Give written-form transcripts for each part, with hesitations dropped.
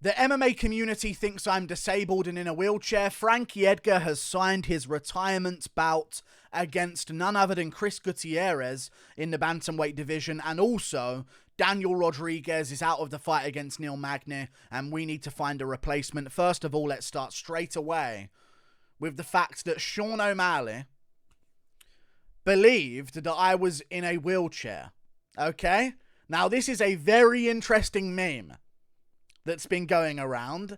The MMA community thinks I'm disabled and in a wheelchair. Frankie Edgar has signed his retirement bout against none other than Chris Gutierrez in the bantamweight division. And also, Daniel Rodriguez is out of the fight against Neil Magny, and we need to find a replacement. First of all, let's start straight away with the fact that Sean O'Malley believed that I was in a wheelchair. Okay? Now, this is a very interesting meme that's been going around,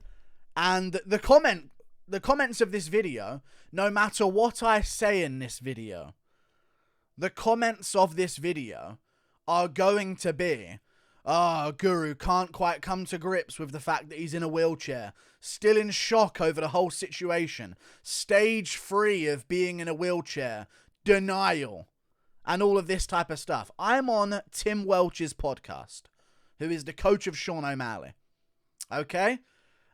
and the comments of this video, no matter what I say in this video, the comments of this video are going to be, oh, Guru can't quite come to grips with the fact that he's in a wheelchair, still in shock over the whole situation, stage 3 of being in a wheelchair, denial, and all of this type of stuff. I'm on Tim Welch's podcast, who is the coach of Sean O'Malley. Okay?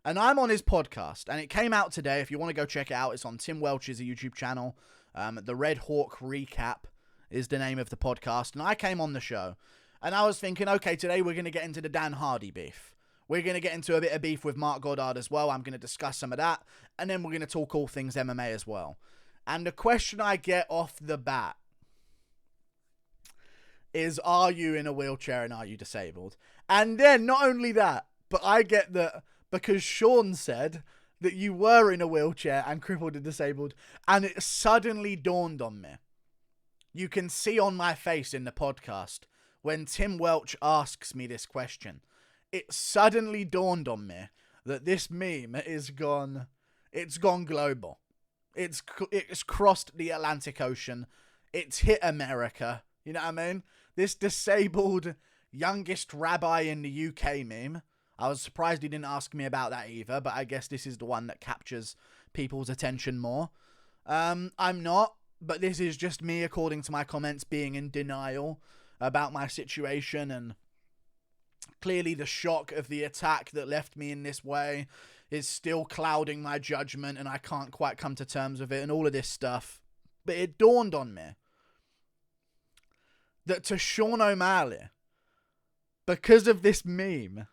And I'm on his podcast, and it came out today. If you want to go check it out, it's on Tim Welch's YouTube channel. The Red Hawk Recap is the name of the podcast. And I came on the show, and I was thinking, okay, today we're going to get into the Dan Hardy beef. We're going to get into a bit of beef with Mark Goddard as well. I'm going to discuss some of that, and then we're going to talk all things MMA as well. And the question I get off the bat is, are you in a wheelchair and are you disabled? And then, not only that, but I get that because Sean said that you were in a wheelchair and crippled and disabled, and it suddenly dawned on me. You can see on my face in the podcast when Tim Welch asks me this question. It suddenly dawned on me that this meme is gone. It's gone global. It's crossed the Atlantic Ocean. It's hit America. You know what I mean? This disabled youngest rabbi in the UK meme. I was surprised he didn't ask me about that either, but I guess this is the one that captures people's attention more. I'm not, but this is just me, according to my comments, being in denial about my situation, and clearly the shock of the attack that left me in this way is still clouding my judgment, and I can't quite come to terms with it and all of this stuff. But it dawned on me that to Sean O'Malley, because of this meme,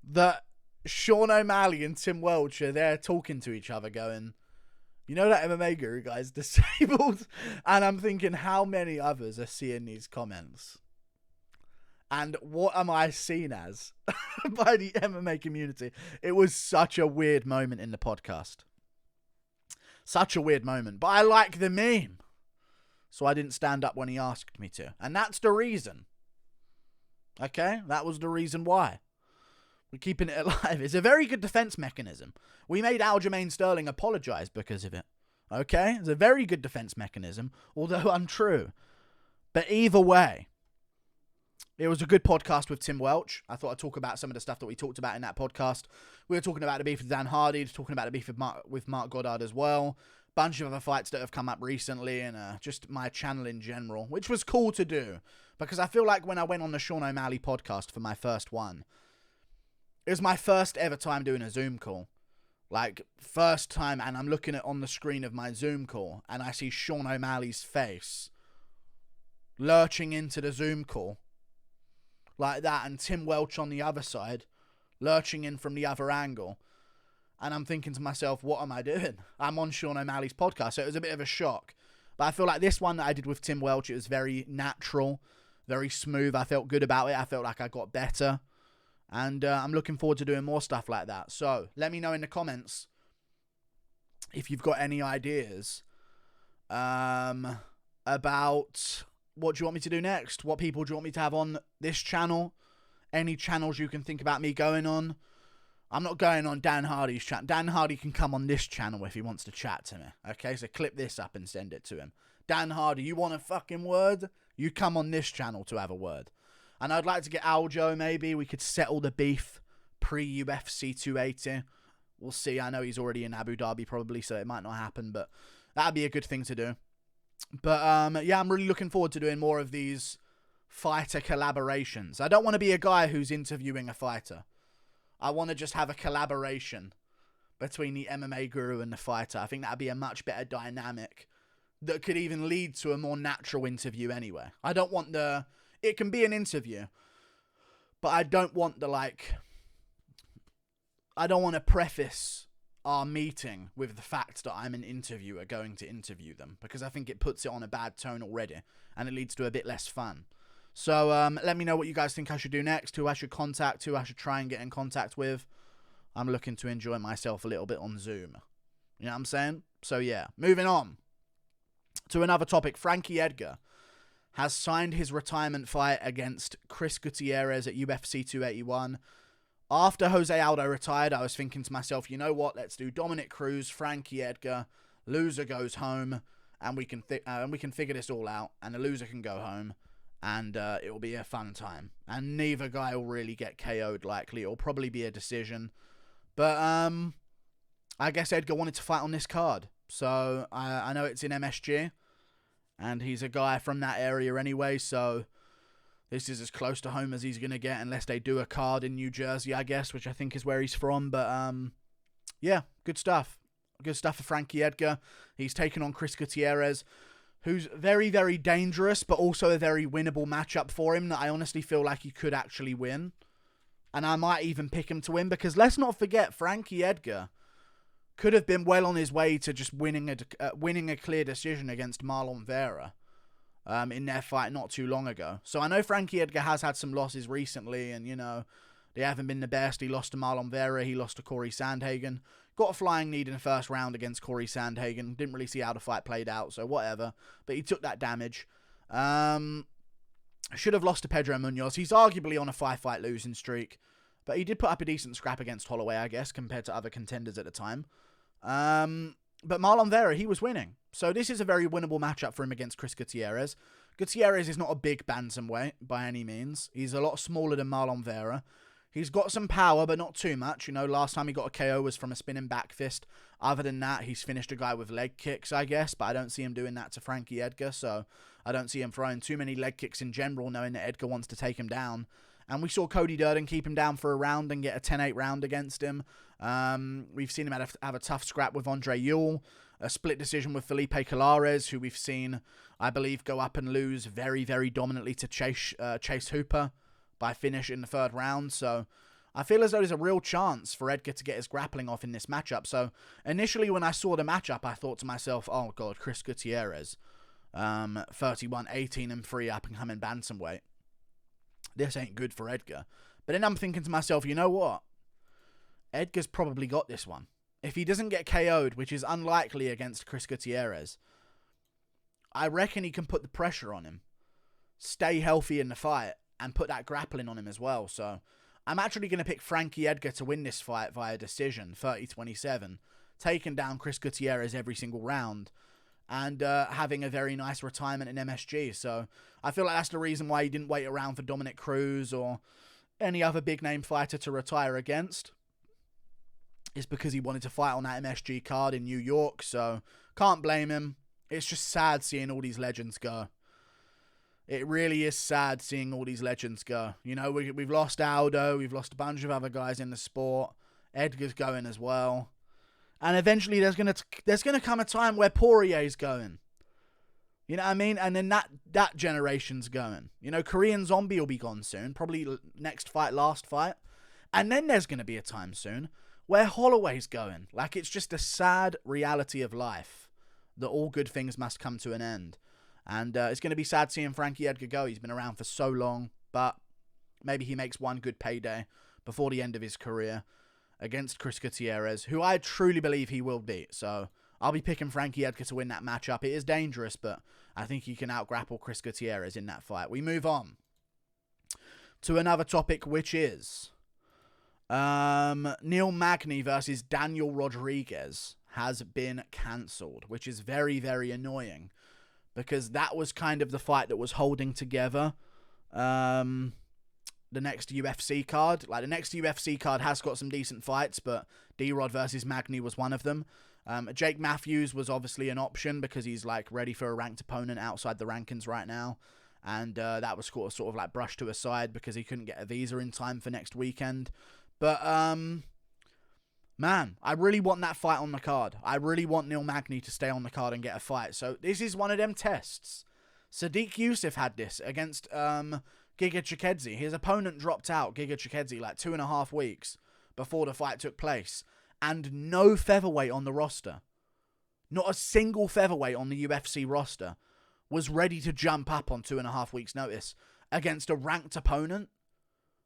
that Sean O'Malley and Tim Welch are there talking to each other going, you know that MMA guru guy's disabled? And I'm thinking, how many others are seeing these comments? And what am I seen as by the MMA community? It was such a weird moment in the podcast. Such a weird moment. But I like the meme. So I didn't stand up when he asked me to. And that's the reason. Okay? That was the reason why. We're keeping it alive. It's a very good defense mechanism. We made Aljamain Sterling apologize because of it. Okay? It's a very good defense mechanism, although untrue. But either way, it was a good podcast with Tim Welch. I thought I'd talk about some of the stuff that we talked about in that podcast. We were talking about the beef with Dan Hardy, talking about the beef with Mark Goddard as well. Bunch of other fights that have come up recently, and just my channel in general, which was cool to do. Because I feel like when I went on the Sean O'Malley podcast for my first one, it was my first ever time doing a Zoom call. Like, first time, and I'm looking at on the screen of my Zoom call, and I see Sean O'Malley's face lurching into the Zoom call. Like that, and Tim Welch on the other side, lurching in from the other angle. And I'm thinking to myself, what am I doing? I'm on Sean O'Malley's podcast, so it was a bit of a shock. But I feel like this one that I did with Tim Welch, it was very natural, very smooth. I felt good about it. I felt like I got better. And I'm looking forward to doing more stuff like that. So let me know in the comments if you've got any ideas about what do you want me to do next? What people do you want me to have on this channel? Any channels you can think about me going on? I'm not going on Dan Hardy's channel. Dan Hardy can come on this channel if he wants to chat to me. Okay, so clip this up and send it to him. Dan Hardy, you want a fucking word? You come on this channel to have a word. And I'd like to get Aljo, maybe. We could settle the beef pre-UFC 280. We'll see. I know he's already in Abu Dhabi probably, so it might not happen, but that'd be a good thing to do. But, yeah, I'm really looking forward to doing more of these fighter collaborations. I don't want to be a guy who's interviewing a fighter. I want to just have a collaboration between the MMA guru and the fighter. I think that'd be a much better dynamic that could even lead to a more natural interview anyway. I don't want the... It can be an interview, but I don't want the, like, I don't want to preface our meeting with the fact that I'm an interviewer going to interview them, because I think it puts it on a bad tone already, and it leads to a bit less fun. So let me know what you guys think I should do next, who I should contact, who I should try and get in contact with. I'm looking to enjoy myself a little bit on Zoom. You know what I'm saying? So yeah, moving on to another topic. Frankie Edgar has signed his retirement fight against Chris Gutierrez at UFC 281. After Jose Aldo retired, I was thinking to myself, you know what? Let's do Dominic Cruz, Frankie Edgar. Loser goes home, and we can figure this all out, and the loser can go home, and it will be a fun time. And neither guy will really get KO'd likely. It will probably be a decision. But I guess Edgar wanted to fight on this card. So I know it's in MSG, and he's a guy from that area anyway, so this is as close to home as he's going to get, unless they do a card in New Jersey, I guess, which I think is where he's from. But yeah, good stuff. Good stuff for Frankie Edgar. He's taken on Chris Gutierrez, who's very, very dangerous, but also a very winnable matchup for him that I honestly feel like he could actually win. And I might even pick him to win, because let's not forget, Frankie Edgar could have been well on his way to just winning a clear decision against Marlon Vera in their fight not too long ago. So I know Frankie Edgar has had some losses recently, and, you know, they haven't been the best. He lost to Marlon Vera. He lost to Corey Sandhagen. Got a flying knee in the first round against Corey Sandhagen. Didn't really see how the fight played out, so whatever. But he took that damage. Should have lost to Pedro Munoz. He's arguably on a 5-fight losing streak, but he did put up a decent scrap against Holloway, I guess, compared to other contenders at the time. But Marlon Vera, he was winning. So this is a very winnable matchup for him against Chris Gutierrez. Gutierrez is not a big bantamweight by any means. He's a lot smaller than Marlon Vera. He's got some power, but not too much. You know, last time he got a KO was from a spinning back fist. Other than that, he's finished a guy with leg kicks, I guess, but I don't see him doing that to Frankie Edgar, so I don't see him throwing too many leg kicks in general, knowing that Edgar wants to take him down. And we saw Cody Durden keep him down for a round and get a 10-8 round against him. We've seen him have a tough scrap with Andre Ewell, a split decision with Felipe Colares, who we've seen, I believe, go up and lose very, very dominantly to Chase Hooper by finish in the third round. So I feel as though there's a real chance for Edgar to get his grappling off in this matchup. So initially when I saw the matchup, I thought to myself, oh God, Chris Gutierrez, 31, 18 and 3 up and coming bantamweight. This ain't good for Edgar. But then I'm thinking to myself, you know what? Edgar's probably got this one. If he doesn't get KO'd, which is unlikely against Chris Gutierrez, I reckon he can put the pressure on him, stay healthy in the fight, and put that grappling on him as well. So I'm actually going to pick Frankie Edgar to win this fight via decision, 30-27, taking down Chris Gutierrez every single round, and having a very nice retirement in MSG. So I feel like that's the reason why he didn't wait around for Dominic Cruz or any other big-name fighter to retire against. Is because he wanted to fight on that MSG card in New York, so can't blame him. It's just sad seeing all these legends go. It really is sad seeing all these legends go. You know, we've lost Aldo, we've lost a bunch of other guys in the sport. Edgar's going as well. And eventually there's gonna come a time where Poirier's going. You know what I mean? And then that generation's going. You know, Korean Zombie will be gone soon. Probably next fight, last fight. And then there's going to be a time soon where Holloway's going. Like, it's just a sad reality of life that all good things must come to an end. And it's going to be sad seeing Frankie Edgar go. He's been around for so long, but maybe he makes one good payday before the end of his career against Chris Gutierrez, who I truly believe he will beat. So I'll be picking Frankie Edgar to win that matchup. It is dangerous, but I think he can out-grapple Chris Gutierrez in that fight. We move on to another topic, which is Neil Magny versus Daniel Rodriguez has been cancelled, which is very, very annoying because that was kind of the fight that was holding together the next UFC card. Like, the next UFC card has got some decent fights, but D-Rod versus Magny was one of them. Jake Matthews was obviously an option because he's like ready for a ranked opponent outside the rankings right now. And that was sort of like brushed to a side because he couldn't get a visa in time for next weekend. But, man, I really want that fight on the card. I really want Neil Magny to stay on the card and get a fight. So this is one of them tests. Sadiq Youssef had this against Giga Chikadze. His opponent dropped out, Giga Chikadze, like 2.5 weeks before the fight took place. And no featherweight on the roster, not a single featherweight on the UFC roster, was ready to jump up on 2.5 weeks' notice against a ranked opponent.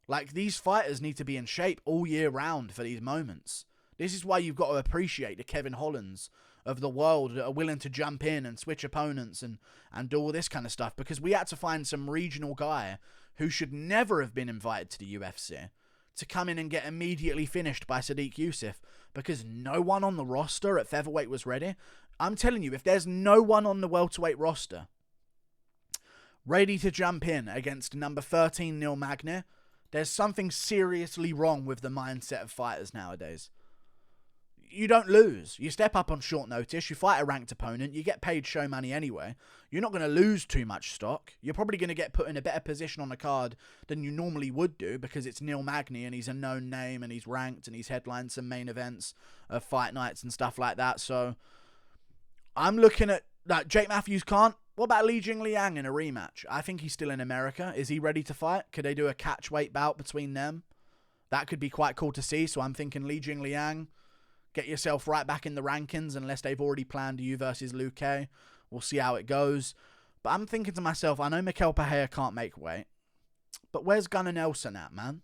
Like, these fighters need to be in shape all year round for these moments. This is why you've got to appreciate the Kevin Hollands of the world that are willing to jump in and switch opponents and do all this kind of stuff, because we had to find some regional guy who should never have been invited to the UFC to come in and get immediately finished by Sadiq Youssef, because no one on the roster at featherweight was ready. I'm telling you, if there's no one on the welterweight roster ready to jump in against number 13 Neil Magny, there's something seriously wrong with the mindset of fighters nowadays. You don't lose. You step up on short notice, you fight a ranked opponent, you get paid show money anyway. You're not going to lose too much stock. You're probably going to get put in a better position on the card than you normally would do, because it's Neil Magny and he's a known name and he's ranked and he's headlined some main events of fight nights and stuff like that. So I'm looking at that. Jake Matthews can't. What about Li Jingliang in a rematch? I think he's still in America. Is he ready to fight? Could they do a catchweight bout between them? That could be quite cool to see. So I'm thinking Li Jingliang, get yourself right back in the rankings, unless they've already planned you versus Luke. We'll see how it goes. But I'm thinking to myself, I know Mikel Pereira can't make weight, but where's Gunnar Nelson at, man?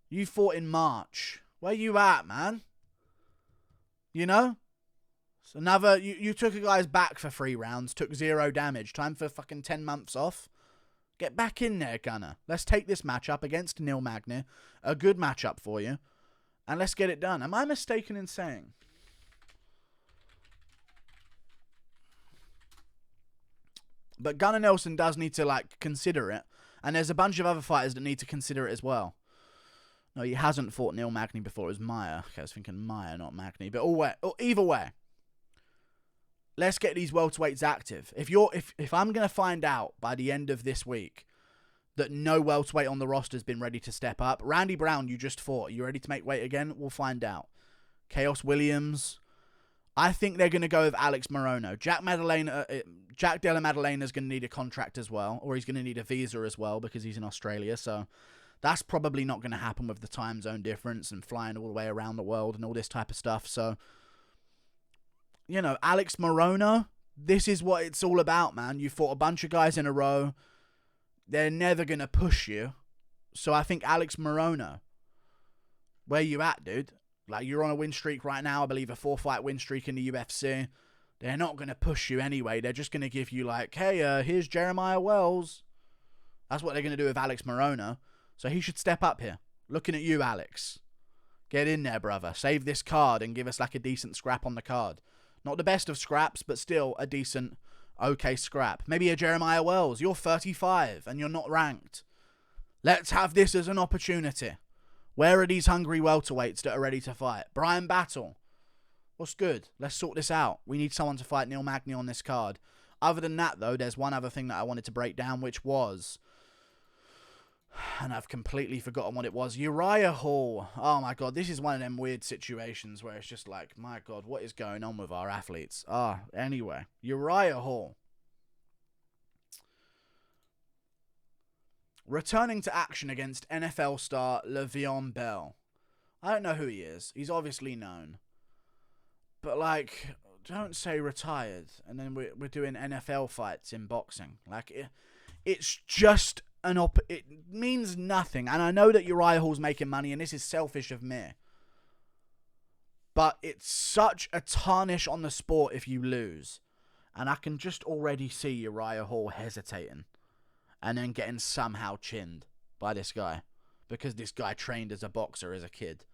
You fought in March. Where you at, man? You know? It's another... You took a guy's back for 3 rounds, took 0 damage. Time for fucking 10 months off. Get back in there, Gunnar. Let's take this matchup against Neil Magny. A good matchup for you. And let's get it done. Am I mistaken in saying? But Gunnar Nelson does need to, like, consider it. And there's a bunch of other fighters that need to consider it as well. No, he hasn't fought Neil Magny before. It was Maia. Okay, I was thinking Maia, not Magny. But either way, let's get these welterweights active. If I'm going to find out by the end of this week that no welterweight on the roster has been ready to step up. Randy Brown, you just fought. Are you ready to make weight again? We'll find out. Chaos Williams. I think they're going to go with Alex Morono. Jack Della Maddalena is going to need a contract as well, or he's going to need a visa as well because he's in Australia. So that's probably not going to happen with the time zone difference and flying all the way around the world and all this type of stuff. So, you know, Alex Morono, this is what it's all about, man. You fought a bunch of guys in a row. They're never going to push you. So I think Alex Morono, where you at, dude? Like, you're on a win streak right now. I believe a 4-fight win streak in the UFC. They're not going to push you anyway. They're just going to give you, like, hey, here's Jeremiah Wells. That's what they're going to do with Alex Morono. So he should step up here. Looking at you, Alex. Get in there, brother. Save this card and give us, like, a decent scrap on the card. Not the best of scraps, but still a decent, okay scrap. Maybe a Jeremiah Wells. You're 35 and you're not ranked. Let's have this as an opportunity. Where are these hungry welterweights that are ready to fight? Brian Battle. What's good? Let's sort this out. We need someone to fight Neil Magny on this card. Other than that, though, there's one other thing that I wanted to break down, which was... and I've completely forgotten what it was. Uriah Hall. Oh, my God. This is one of them weird situations where it's just like, my God, what is going on with our athletes? Anyway. Uriah Hall. Returning to action against NFL star Le'Veon Bell. I don't know who he is. He's obviously known. But, like, don't say retired and then we're doing NFL fights in boxing. Like, it's just it means nothing. And I know that Uriah Hall's making money and this is selfish of me. But it's such a tarnish on the sport if you lose. And I can just already see Uriah Hall hesitating. And then getting somehow chinned by this guy. Because this guy trained as a boxer as a kid.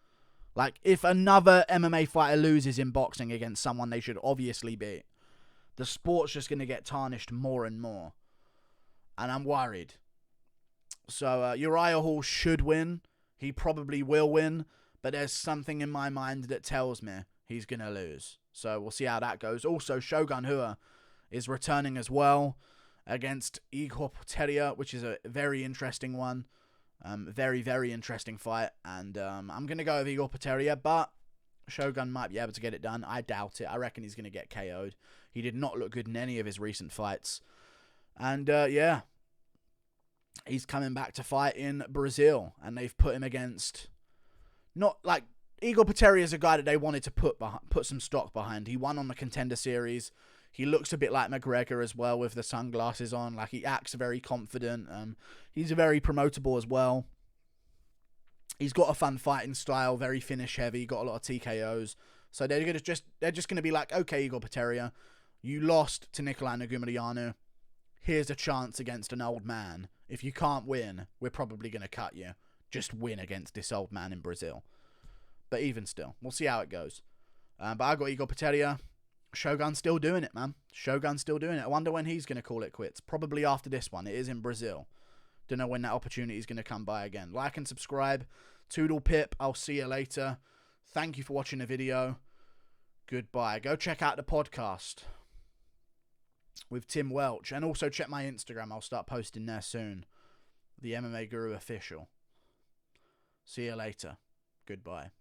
Like, if another MMA fighter loses in boxing against someone they should obviously beat, the sport's just going to get tarnished more and more. And I'm worried. So, Uriah Hall should win. He probably will win. But there's something in my mind that tells me he's going to lose. So, we'll see how that goes. Also, Shogun Rua is returning as well against Igor Porteria, which is a very interesting one. Very, very interesting fight. And I'm going to go with Igor Porteria, but Shogun might be able to get it done. I doubt it. I reckon he's going to get KO'd. He did not look good in any of his recent fights. And, yeah, he's coming back to fight in Brazil. And they've put him against not like Igor Pateria is a guy that they wanted to put some stock behind. He won on the Contender Series. He looks a bit like McGregor as well with the sunglasses on. Like, he acts very confident. He's very promotable as well. He's got a fun fighting style, very finish heavy, got a lot of TKOs. So they're just going to be like, okay, Igor Pateria, you lost to Nikolai Negumereanu. Here's a chance against an old man. If you can't win, we're probably going to cut you. Just win against this old man in Brazil. But even still, we'll see how it goes. But I got Igor Pateria. Shogun's still doing it, man. Shogun's still doing it. I wonder when he's going to call it quits. Probably after this one. It is in Brazil. Don't know when that opportunity is going to come by again. Like and subscribe. Toodle pip. I'll see you later. Thank you for watching the video. Goodbye. Go check out the podcast with Tim Welch. And also check my Instagram. I'll start posting there soon. The MMA Guru Official. See you later. Goodbye.